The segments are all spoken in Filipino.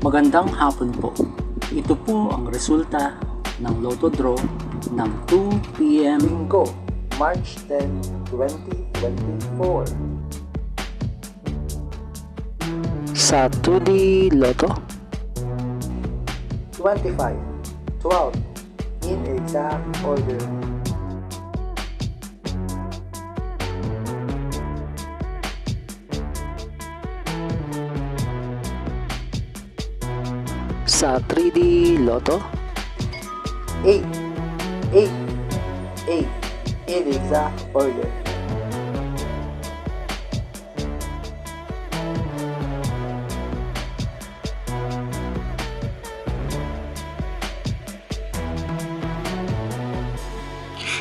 Magandang hapon po. Ito po ang resulta ng Lotto Draw ng 2 p.m. Linggo, March 10, 2024. sa 2D Lotto. 25, 12, in exact order. Sa 3D Lotto. 8, 8, 8, in exact order.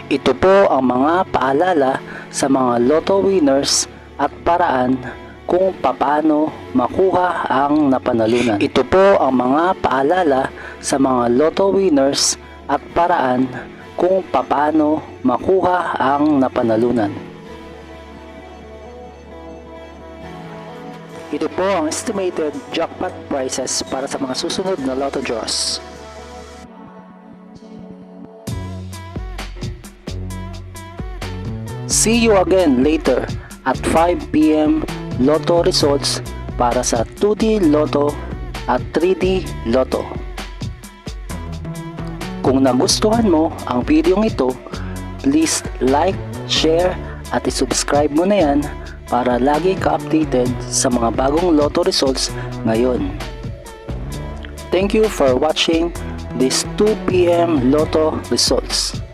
Ito po ang mga paalala sa mga Lotto winners at paraan kung papaano makuha ang napanalunan. Ito po ang mga paalala sa mga Lotto winners at paraan kung papaano makuha ang napanalunan. Ito po ang estimated jackpot prices para sa mga susunod na Lotto draws. See you again later at 5 p.m. Lotto results para sa 2D Lotto at 3D Lotto. Kung nagustuhan mo ang video ito, please like, share at isubscribe mo na yan para lagi ka updated sa mga bagong Lotto results ngayon. Thank you for watching this 2 p.m. Lotto results.